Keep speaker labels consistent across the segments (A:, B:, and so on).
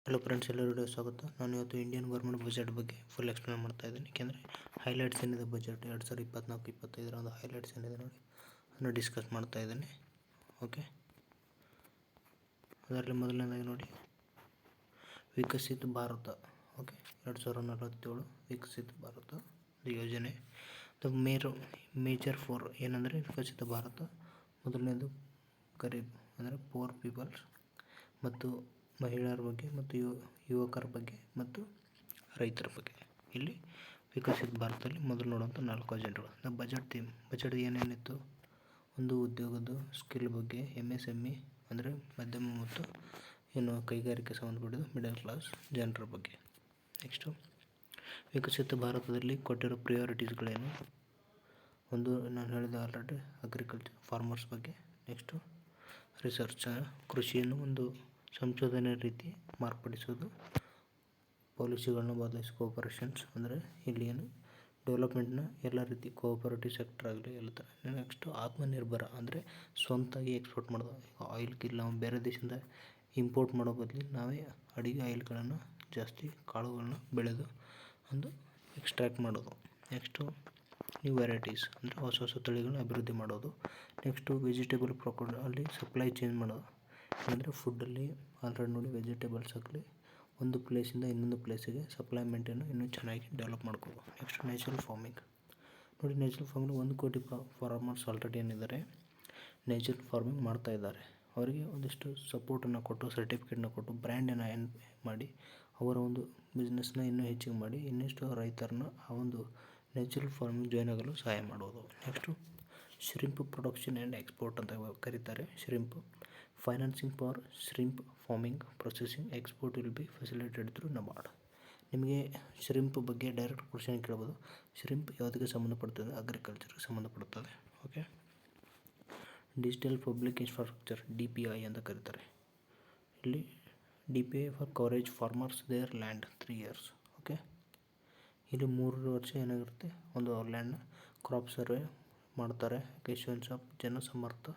A: Hello friends, ಎಲ್ಲರಿಗೂ ಸ್ವಾಗತ. ನಾನು ಇವತ್ತು ಇಂಡಿಯನ್ ಗೌರ್ಮೆಂಟ್ ಬಜೆಟ್ ಬಗ್ಗೆ ಫುಲ್ ಎಕ್ಸ್ಪ್ಲೇನ್ ಮಾಡ್ತಾ ಇದ್ದೀನಿ. ಏಕೆಂದರೆ ಹೈಲೈಟ್ಸ್ ಏನಿದೆ ಬಜೆಟ್ 2024-25 ಒಂದು ಹೈಲೈಟ್ಸ್ ಏನಿದೆ ನೋಡಿ ಅದನ್ನು ಡಿಸ್ಕಸ್ ಮಾಡ್ತಾ ಇದ್ದೀನಿ. ಓಕೆ, ಅದರಲ್ಲಿ ಮೊದಲನೇದಾಗಿ ನೋಡಿ ವಿಕಸಿತ ಭಾರತ. ಓಕೆ, 2047 ವಿಕಸಿತ ಭಾರತ ಯೋಜನೆ. ಮೇಜರ್ ಫೋರ್ ಏನಂದರೆ ವಿಕಸಿತ ಭಾರತ. ಮೊದಲನೇದು ಗರೀಬ್ ಅಂದರೆ ಪೂರ್ ಪೀಪಲ್ಸ್, ಮತ್ತು ಮಹಿಳೆಯರ ಬಗ್ಗೆ, ಮತ್ತು ಯುವಕರ ಬಗ್ಗೆ, ಮತ್ತು ರೈತರ ಬಗ್ಗೆ. ಇಲ್ಲಿ ವಿಕಸಿತ ಭಾರತದಲ್ಲಿ ಮೊದಲು ನೋಡುವಂಥ 4 ಅಜೆಂಡಗಳು. ಬಜೆಟ್ ಥೀಮ್, ಬಜೆಟ್ ಏನೇನಿತ್ತು, ಒಂದು ಉದ್ಯೋಗದ ಸ್ಕಿಲ್ ಬಗ್ಗೆ, MSME ಅಂದರೆ ಮಧ್ಯಮ ಮತ್ತು ಕೈಗಾರಿಕೆ ಸಂಬಂಧಪಟ್ಟಿದ್ದು ಮಿಡಲ್ ಕ್ಲಾಸ್ ಜನರ ಬಗ್ಗೆ. ನೆಕ್ಸ್ಟು ವಿಕಸಿತ ಭಾರತದಲ್ಲಿ ಕೊಟ್ಟಿರೋ ಪ್ರಿಯಾರಿಟೀಸ್ಗಳೇನು. ಒಂದು ನಾನು ಹೇಳಿದ ಆಲ್ರೆಡಿ ಅಗ್ರಿಕಲ್ಚರ್ ಫಾರ್ಮರ್ಸ್ ಬಗ್ಗೆ. ನೆಕ್ಸ್ಟು ರಿಸರ್ಚ್, ಕೃಷಿಯನ್ನು ಒಂದು ಸಂಶೋಧನೆ ರೀತಿ ಮಾರ್ಪಡಿಸೋದು, ಪಾಲಿಸಿಗಳನ್ನ ಬದಲಿಸಿ ಕೋಆಪರೇಷನ್ಸ್ ಅಂದರೆ ಇಲ್ಲಿ ಏನು ಡೆವಲಪ್ಮೆಂಟ್ನ ಎಲ್ಲ ರೀತಿ ಕೋಆಪರೇಟಿವ್ ಸೆಕ್ಟರ್ ಆಗಲಿ ಎಲ್ಲ ಥರ. ನೆಕ್ಸ್ಟು ಆತ್ಮನಿರ್ಭರ ಅಂದರೆ ಸ್ವಂತಾಗಿ ಎಕ್ಸ್ಪೋರ್ಟ್ ಮಾಡೋದು. ಈಗ ಆಯಿಲ್ಗಿಲ್ಲ, ನಾವು ಬೇರೆ ದೇಶದಿಂದ ಇಂಪೋರ್ಟ್ ಮಾಡೋ ಬದಲು ನಾವೇ ಅಡುಗೆ ಆಯಿಲ್ಗಳನ್ನು ಜಾಸ್ತಿ ಕಾಳುಗಳನ್ನ ಬೆಳೆದು ಒಂದು ಎಕ್ಸ್ಟ್ರಾಕ್ಟ್ ಮಾಡೋದು. ನೆಕ್ಸ್ಟು ನ್ಯೂ ವೆರೈಟೀಸ್ ಅಂದರೆ ಹೊಸ ಹೊಸ ತಳಿಗಳನ್ನ ಅಭಿವೃದ್ಧಿ ಮಾಡೋದು. ನೆಕ್ಸ್ಟು ವೆಜಿಟೇಬಲ್ ಪ್ರೊಕ್ಯೂರ್ ಅಲ್ಲಿ ಸಪ್ಲೈ ಚೇಂಜ್ ಮಾಡೋದು. ಅಂದರೆ ಫುಡ್ಡಲ್ಲಿ ಆಲ್ರೆಡಿ ನೋಡಿ ವೆಜಿಟೇಬಲ್ಸ್ ಆಗಲಿ ಒಂದು ಪ್ಲೇಸಿಂದ ಇನ್ನೊಂದು ಪ್ಲೇಸಿಗೆ ಸಪ್ಲೈಮೆಂಟನ್ನು ಇನ್ನೂ ಚೆನ್ನಾಗಿ ಡೆವಲಪ್ ಮಾಡ್ಕೋಬೋದು. ನೆಕ್ಸ್ಟ್ ನ್ಯಾಚುರಲ್ ಫಾರ್ಮಿಂಗ್ ನೋಡಿ. ನ್ಯಾಚುರಲ್ ಫಾರ್ಮಿಂಗ್ 1 ಕೋಟಿ ಫಾರ್ಮರ್ಸ್ ಆಲ್ರೆಡಿ ಏನಿದ್ದಾರೆ ನ್ಯಾಚುರಲ್ ಫಾರ್ಮಿಂಗ್ ಮಾಡ್ತಾ ಇದ್ದಾರೆ. ಅವರಿಗೆ ಒಂದಿಷ್ಟು ಸಪೋರ್ಟನ್ನು ಕೊಟ್ಟು, ಸರ್ಟಿಫಿಕೇಟ್ನ ಕೊಟ್ಟು, ಬ್ರ್ಯಾಂಡನ್ನು ಮಾಡಿ ಅವರ ಒಂದು ಬಿಸ್ನೆಸ್ನ ಇನ್ನೂ ಹೆಚ್ಚಿಗೆ ಮಾಡಿ ಇನ್ನಷ್ಟು ರೈತರನ್ನ ಆ ಒಂದು ನ್ಯಾಚುರಲ್ ಫಾರ್ಮಿಂಗ್ ಜಾಯ್ನ್ ಆಗಲು ಸಹಾಯ ಮಾಡೋದು. Next shrimp production and export ಅಂತ ಕರೀತಾರೆ. Shrimp financing for shrimp farming processing export will be facilitated through NABARD. ನಿಮಗೆ ಶ್ರಿಂಪ್ ಬಗ್ಗೆ ಡೈರೆಕ್ಟ್ ಕ್ವಶನ್ ಕೇಳ್ಬೋದು. ಶ್ರಿಂಪ್ ಯಾವುದಕ್ಕೆ ಸಂಬಂಧಪಡ್ತದೆ? ಅಗ್ರಿಕಲ್ಚರ್ಗೆ ಸಂಬಂಧಪಡುತ್ತದೆ. Okay, digital public infrastructure DPI ಅಂತ ಕರೀತಾರೆ. ಇಲ್ಲಿ DPI for coverage farmers their land 3 years. Okay, ಇಲ್ಲಿ 3 ವರ್ಷ ಏನಾಗಿರುತ್ತೆ, ಒಂದು ಅವ್ರ ಲ್ಯಾಂಡ್ನ ಕ್ರಾಪ್ ಸರ್ವೆ ಮಾಡ್ತಾರೆ. Issuance of Jansamarth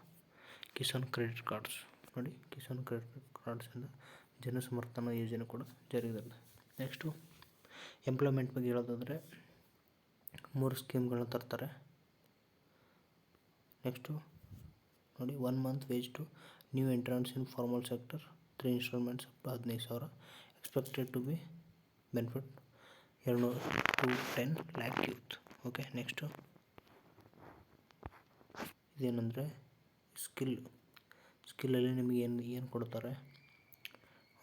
A: Kisan credit cards ನೋಡಿ. ಕಿಸಾನ್ ಕ್ರೆಡಿಟ್ ಕಾರ್ಡ್ಸಿಂದ ಜನಸಮರ್ಥನ ಯೋಜನೆ ಕೂಡ ಜಾರಿಗಿದೆ. ನೆಕ್ಸ್ಟು ಎಂಪ್ಲಾಯ್ಮೆಂಟ್ ಬಗ್ಗೆ ಹೇಳೋದಾದರೆ 3 ಸ್ಕೀಮ್ಗಳನ್ನ ತರ್ತಾರೆ. ನೆಕ್ಸ್ಟು ನೋಡಿ 1 month wage to new entrance in formal sector 3 installments up to 15,000 expected to be benefit 200 to 10 lakh youth. Okay, next ಇದೇನೆಂದರೆ ಸ್ಕಿಲ್ಲಲ್ಲಿ ನಿಮಗೆ ಏನು ಕೊಡ್ತಾರೆ,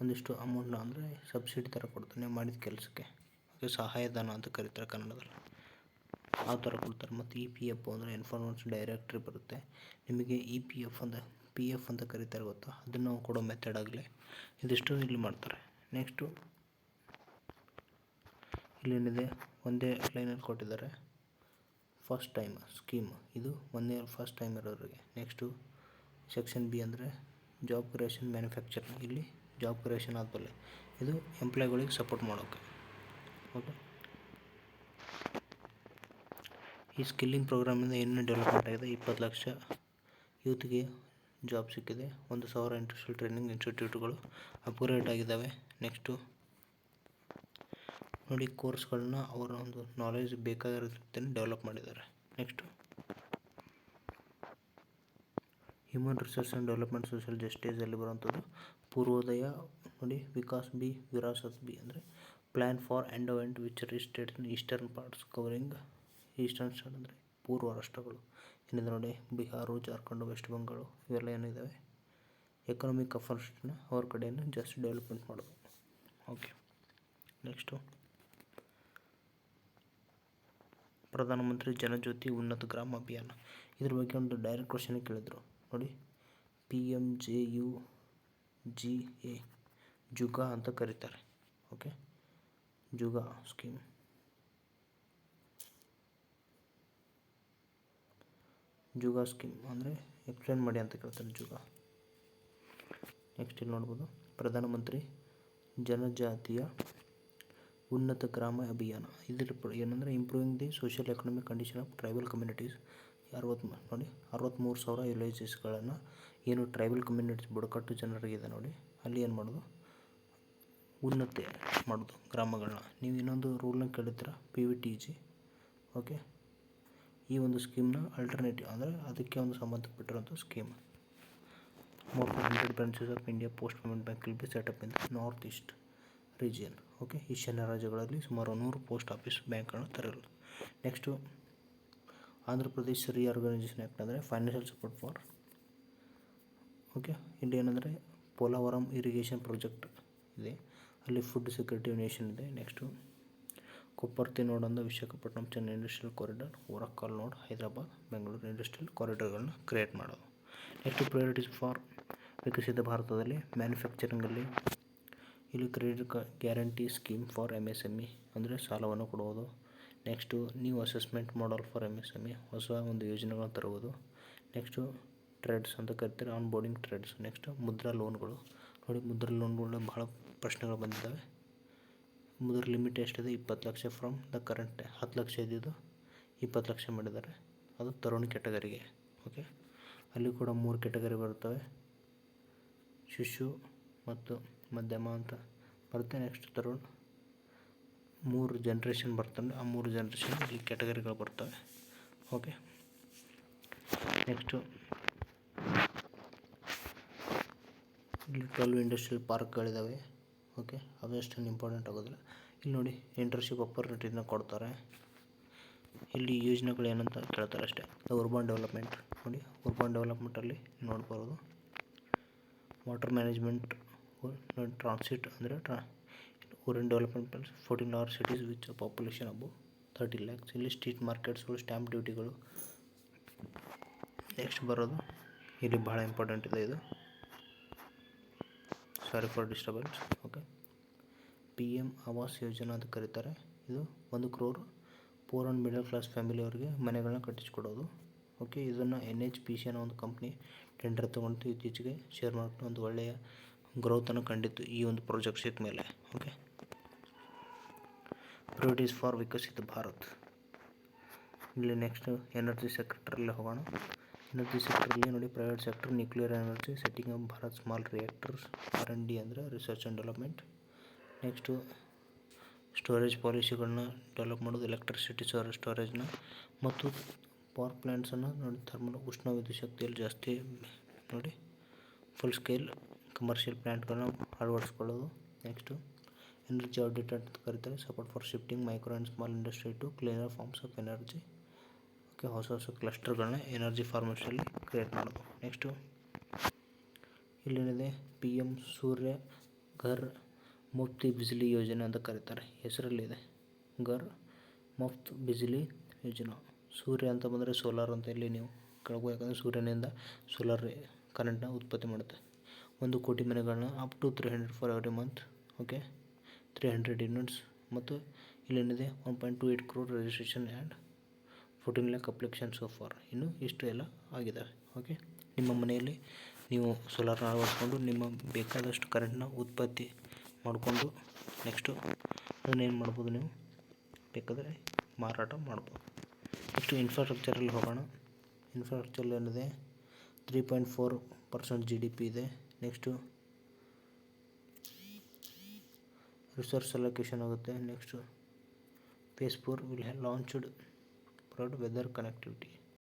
A: ಒಂದಿಷ್ಟು ಅಮೌಂಟ್ನ ಅಂದರೆ ಸಬ್ಸಿಡಿ ಥರ ಕೊಡ್ತಾರೆ ನೀವು ಮಾಡಿದ ಕೆಲಸಕ್ಕೆ. ಓಕೆ, ಸಹಾಯಧನ ಅಂತ ಕರೀತಾರೆ ಕನ್ನಡದಲ್ಲಿ, ಆ ಥರ ಕೊಡ್ತಾರೆ. ಮತ್ತು EPF ಅಂದರೆ ಇನ್ಫಾರ್ಮೆನ್ಸ್ ಡೈರೆಕ್ಟ್ರಿ ಬರುತ್ತೆ ನಿಮಗೆ. EPF ಅಂತ ಕರೀತಾರೆ ಗೊತ್ತಾ, ಅದನ್ನು ನಾವು ಕೊಡೋ ಮೆಥಡ್ ಆಗಲಿ ಇದಿಷ್ಟು ಇಲ್ಲಿ ಮಾಡ್ತಾರೆ. ನೆಕ್ಸ್ಟು ಇಲ್ಲೇನಿದೆ ಒಂದೇ ಲೈನಲ್ಲಿ ಕೊಟ್ಟಿದ್ದಾರೆ ಫಸ್ಟ್ ಟೈಮ್ ಸ್ಕೀಮ್. ಇದು 1 year ಫಸ್ಟ್ ಟೈಮ್ ಇರೋರಿಗೆ. ನೆಕ್ಸ್ಟು ಸೆಕ್ಷನ್ B ಅಂದರೆ ಜಾಬ್ ಕ್ರಿಯೇಷನ್ ಮ್ಯಾನುಫ್ಯಾಕ್ಚರಿಂಗ್. ಇಲ್ಲಿ ಜಾಬ್ ಕ್ರಿಯೇಷನ್ ಆದಮೇಲೆ ಇದು ಎಂಪ್ಲಾಯ್ಗಳಿಗೆ ಸಪೋರ್ಟ್ ಮಾಡೋಕ್ಕೆ. ಓಕೆ, ಈ ಸ್ಕಿಲ್ಲಿಂಗ್ ಪ್ರೋಗ್ರಾಮಿಂದ ಏನು ಡೆವಲಪ್ಮೆಂಟ್ ಆಗಿದೆ, 20 ಲಕ್ಷ ಯೂತ್ಗೆ ಜಾಬ್ ಸಿಕ್ಕಿದೆ. 1,000 ಇಂಡಸ್ಟ್ರಿಯಲ್ ಟ್ರೈನಿಂಗ್ ಇನ್ಸ್ಟಿಟ್ಯೂಟ್ಗಳು ಅಪ್ಗ್ರೇಡ್ ಆಗಿದ್ದಾವೆ. ನೆಕ್ಸ್ಟು ನೋಡಿ ಕೋರ್ಸ್ಗಳನ್ನ ಅವರ ಒಂದು ನಾಲೆಜ್ ಬೇಕಾಗಿರೋ ರೀತಿಯಲ್ಲಿ ಡೆವಲಪ್ ಮಾಡಿದ್ದಾರೆ. Next human resource and development social ಜಸ್ಟಿಸಲ್ಲಿ ಬರುವಂಥದ್ದು ಪೂರ್ವೋದಯ ನೋಡಿ. ವಿಕಾಸ್ B, ವಿರಾಸತ್ B ಅಂದರೆ plan for endowment which States in eastern parts covering eastern state ಅಂದರೆ ಪೂರ್ವ ರಾಷ್ಟ್ರಗಳು ಏನಿದೆ ನೋಡಿ, ಬಿಹಾರ, ಜಾರ್ಖಂಡ್, ವೆಸ್ಟ್ ಬೆಂಗಾಳು ಇವೆಲ್ಲ ಏನಿದ್ದಾವೆ ಎಕನಾಮಿಕ್ ಅಫರ್ಸ್ನ ಅವ್ರ ಕಡೆಯನ್ನು ಜಾಸ್ತಿ ಡೆವಲಪ್ಮೆಂಟ್ ಮಾಡೋದು. ಓಕೆ, ನೆಕ್ಸ್ಟು ಪ್ರಧಾನಮಂತ್ರಿ ಜನಜ್ಯೋತಿ ಉನ್ನತ ಗ್ರಾಮ ಅಭಿಯಾನ. ಇದ್ರ ಬಗ್ಗೆ ಒಂದು ಡೈರೆಕ್ಟ್ ಕ್ವಶನ್ ಕೇಳಿದರು ನೋಡಿ. PMJUGA ಜುಗಾ ಅಂತ ಕರೀತಾರೆ. Okay, JUGA scheme. JUGA scheme ಅಂದರೆ ಎಕ್ಸ್ಪ್ಲೇನ್ ಮಾಡಿ ಅಂತ ಕೇಳ್ತಾರೆ ಜುಗಾ. ನೆಕ್ಸ್ಟ್ ಇಲ್ಲಿ ನೋಡ್ಬೋದು ಪ್ರಧಾನಮಂತ್ರಿ ಜನಜಾತಿಯ ಉನ್ನತ ಗ್ರಾಮ ಅಭಿಯಾನ. ಇದ್ರ ಏನಂದರೆ improving the social economic condition of tribal communities. 63,000 ವಿಲೇಜಸ್ಗಳನ್ನು ಏನು ಟ್ರೈಬಲ್ ಕಮ್ಯುನಿಟೀಸ್ ಬುಡಕಟ್ಟು ಜನರಿಗಿದೆ ನೋಡಿ, ಅಲ್ಲಿ ಏನು ಮಾಡೋದು ಉನ್ನತಿ ಮಾಡೋದು ಗ್ರಾಮಗಳನ್ನ. ನೀವು ಇನ್ನೊಂದು ರೂಲ್ನ ಕೇಳಿರ್ತೀರ, PVTG. ಓಕೆ, ಈ ಒಂದು ಸ್ಕೀಮ್ನ ಅಲ್ಟರ್ನೇಟಿವ್ ಅಂದರೆ ಅದಕ್ಕೆ ಒಂದು ಸಂಬಂಧಪಟ್ಟಿರುವಂಥ scheme. More than 100 branches of India post payment bank will be set up in the north east region. Okay, ಈಶಾನ್ಯ ರಾಜ್ಯಗಳಲ್ಲಿ ಸುಮಾರು 100 ಪೋಸ್ಟ್ ಆಫೀಸ್ ಬ್ಯಾಂಕ್ಗಳನ್ನು ತೆರೆಯಲು. Next Andhra Pradesh reorganisation act ಅಂದರೆ ಫೈನಾನ್ಷಿಯಲ್ ಸಪೋರ್ಟ್ ಫಾರ್. ಓಕೆ, ಇಲ್ಲಿ ಏನಂದರೆ ಪೋಲಾವರಂ ಇರಿಗೇಷನ್ ಪ್ರಾಜೆಕ್ಟ್ ಇದೆ, ಅಲ್ಲಿ ಫುಡ್ ಸೆಕ್ಯೂರಿಟಿ ನೇಷನ್ ಇದೆ. ನೆಕ್ಸ್ಟು ಕೊಪ್ಪರ್ತಿ ನೋಡ್ ಅಂದ Visakhapatnam Chennai industrial corridor, Orvakal node Hyderabad Bengaluru industrial ಕಾರಿಡಾರ್ಗಳನ್ನ ಕ್ರಿಯೇಟ್ ಮಾಡೋದು. ನೆಕ್ಸ್ಟ್ ಪ್ರಯಾರಿಟೀಸ್ ಫಾರ್ ವಿಕಸಿತ ಭಾರತದಲ್ಲಿ ಮ್ಯಾನುಫ್ಯಾಕ್ಚರಿಂಗಲ್ಲಿ ಇಲ್ಲಿ credit guarantee scheme for MSME ಅಂದರೆ ಸಾಲವನ್ನು ಕೊಡುವುದು. Next new assessment model for MSME ಹೊಸ ಒಂದು ಯೋಜನೆಗಳನ್ನು ತರುವುದು. ನೆಕ್ಸ್ಟು ಟ್ರೇಡ್ಸ್ ಅಂತ ಕರಿತಾರೆ, on boarding trades. Next Mudra ಲೋನ್ಗಳು. ನೋಡಿ, ಮುದ್ರಾ ಲೋನ್ಗಳು ಬಹಳ ಪ್ರಶ್ನೆಗಳು ಬಂದಿದ್ದಾವೆ. ಮುದ್ರಾ ಲಿಮಿಟ್ ಎಷ್ಟಿದೆ? 20 lakh from the current 10 lakh ಇದ್ದಿದ್ದು 20 ಲಕ್ಷ ಮಾಡಿದ್ದಾರೆ. ಅದು ತರುಣ್ ಕ್ಯಾಟಗರಿಗೆ. ಓಕೆ, ಅಲ್ಲಿ ಕೂಡ 3 ಕ್ಯಾಟಗರಿ ಬರ್ತವೆ, ಶಿಶು ಮತ್ತು ಮಧ್ಯಮ ಅಂತ ಬರುತ್ತೆ. ನೆಕ್ಸ್ಟ್ ತರುಣ್ 3 ಜನ್ರೇಷನ್ ಬರ್ತಾನೆ, ಆ 3 ಜನ್ರೇಷನ್ ಇಲ್ಲಿ ಕ್ಯಾಟಗರಿಗಳು ಬರ್ತವೆ. ಓಕೆ, ನೆಕ್ಸ್ಟು ಇಲ್ಲಿ 12 ಇಂಡಸ್ಟ್ರಿಯಲ್ ಪಾರ್ಕ್ಗಳಿದ್ದಾವೆ. ಓಕೆ, ಅವೆಷ್ಟೇನು ಇಂಪಾರ್ಟೆಂಟ್ ಆಗೋದಿಲ್ಲ. ಇಲ್ಲಿ ನೋಡಿ, ಇಂಟರ್ನ್ಶಿಪ್ ಅಪರ್ಚುನಿಟಿನ ಕೊಡ್ತಾರೆ. ಇಲ್ಲಿ ಯೋಜನೆಗಳು ಏನಂತ ಕೇಳ್ತಾರೆ ಅಷ್ಟೇ. ಅರ್ಬನ್ ಡೆವಲಪ್ಮೆಂಟ್ ನೋಡಿ, ಅರ್ಬನ್ ಡೆವಲಪ್ಮೆಂಟಲ್ಲಿ ನೋಡ್ಬೋದು ವಾಟರ್ ಮ್ಯಾನೇಜ್ಮೆಂಟ್, ಟ್ರಾನ್ಸಿಟ್ ಅಂದರೆ ಊರಿನ development plans, 14 large cities which population above 30 lakhs. ಇಲ್ಲಿ ಸ್ಟ್ರೀಟ್ ಮಾರ್ಕೆಟ್ಸ್ಗಳು, ಸ್ಟ್ಯಾಂಪ್ ಡ್ಯೂಟಿಗಳು. ನೆಕ್ಸ್ಟ್ ಬರೋದು ಇಲ್ಲಿ ಭಾಳ ಇಂಪಾರ್ಟೆಂಟ್ ಇದೆ, ಇದು sorry for disturbance. Okay, PM Awas Yojana ಅಂತ ಕರೀತಾರೆ. ಇದು 1 crore poor and middle class ಫ್ಯಾಮಿಲಿಯವರಿಗೆ ಮನೆಗಳನ್ನ ಕಟ್ಟಿಸ್ಕೊಡೋದು. ಓಕೆ, ಇದನ್ನು NHPC ಅನ್ನೋ ಒಂದು ಕಂಪ್ನಿ ಟೆಂಡರ್ ತೊಗೊಂಡು ಇತ್ತೀಚೆಗೆ ಶೇರ್ ಮಾರ್ಕೆಟ್ ಒಂದು ಒಳ್ಳೆಯ ಗ್ರೋತನ್ನು ಕಂಡಿತ್ತು ಈ ಒಂದು ಪ್ರಾಜೆಕ್ಟ್ಸ್ ಮೇಲೆ. Okay, priorities for Viksit Bharat. ಇಲ್ಲಿ ನೆಕ್ಸ್ಟ್ ಎನರ್ಜಿ ಸೆಕ್ಟರಲ್ಲಿ ಹೋಗೋಣ. ಎನರ್ಜಿ ಸೆಕ್ಟರಲ್ಲಿ ನೋಡಿ, private sector nuclear energy setting up Bharat small reactors, R&D ಅಂದರೆ research and development. Next storage ಪಾಲಿಸಿಗಳನ್ನ ಡೆವಲಪ್ ಮಾಡೋದು, ಎಲೆಕ್ಟ್ರಿಸಿಟಿ ಸ್ಟೋರೇಜ್ನ ಮತ್ತು ಪವರ್ ಪ್ಲ್ಯಾಂಟ್ಸನ್ನು ನೋಡಿ, ಥರ್ಮಲ್ ಉಷ್ಣ ವಿದ್ಯುತ್ ಶಕ್ತಿಯಲ್ಲಿ ಜಾಸ್ತಿ ನೋಡಿ ಫುಲ್ ಸ್ಕೇಲ್ ಕಮರ್ಷಿಯಲ್ ಪ್ಲ್ಯಾಂಟ್ಗಳನ್ನ ಅಳವಡಿಸ್ಕೊಳ್ಳೋದು. ನೆಕ್ಸ್ಟು ಎನರ್ಜಿ ಆಡಿಟ್ ಅಂತ ಕರೀತಾರೆ, support for shifting micro and small industry to cleaner forms of energy. Okay, ಹೊಸ ಹೊಸ ಕ್ಲಸ್ಟರ್ಗಳನ್ನ ಎನರ್ಜಿ ಫಾರ್ಮೇಷನಲ್ಲಿ ಕ್ರಿಯೇಟ್ ಮಾಡೋದು. ನೆಕ್ಸ್ಟು ಇಲ್ಲೇನಿದೆ, PM ಸೂರ್ಯ ಘರ್ ಮುಫ್ತ್ ಬಿಜ್ಲಿ ಯೋಜನೆ ಅಂತ ಕರೀತಾರೆ, ಹೆಸರಲ್ಲಿದೆ ಘರ್ ಮುಫ್ತ್ ಬಿಜ್ಲಿ ಯೋಜನಾ. ಸೂರ್ಯ ಅಂತ ಬಂದರೆ ಸೋಲಾರ್ ಅಂತ ಇಲ್ಲಿ ನೀವು ಕೇಳ್ಬೋದು, ಯಾಕಂದರೆ ಸೂರ್ಯನಿಂದ ಸೋಲಾರ್ ಕರೆಂಟ್ನ ಉತ್ಪತ್ತಿ ಮಾಡುತ್ತೆ. 1 ಕೋಟಿ ಮನೆಗಳನ್ನ up to 300 for every month. Okay, 300 units. ಮತ್ತು ಇಲ್ಲೇನಿದೆ 1.28 crore registration and 14 lakh application so far. ಇನ್ನು ಇಷ್ಟು ಎಲ್ಲ ಆಗಿದ್ದಾವೆ. ಓಕೆ, ನಿಮ್ಮ ಮನೆಯಲ್ಲಿ ನೀವು ಸೋಲಾರ್ನ ಅಳವಡಿಸ್ಕೊಂಡು ನಿಮ್ಮ ಬೇಕಾದಷ್ಟು ಕರೆಂಟ್ನ ಉತ್ಪತ್ತಿ ಮಾಡಿಕೊಂಡು ನೆಕ್ಸ್ಟು ಅದನ್ನೇನು ಮಾಡ್ಬೋದು, ನೀವು ಬೇಕಾದರೆ ಮಾರಾಟ ಮಾಡ್ಬೋದು. ನೆಕ್ಸ್ಟು ಇನ್ಫ್ರಾಸ್ಟ್ರಕ್ಚರಲ್ಲಿ ಹೋಗೋಣ. ಇನ್ಫ್ರಾಸ್ಟ್ರಕ್ಚರ್ ಏನಿದೆ 3.4% GDP ಇದೆ. ನೆಕ್ಸ್ಟು ರಿಸೋರ್ಸ್ ಅಲೋಕೇಶನ್ ಆಗುತ್ತೆ. Next phase 4 will have launched provide weather connectivity.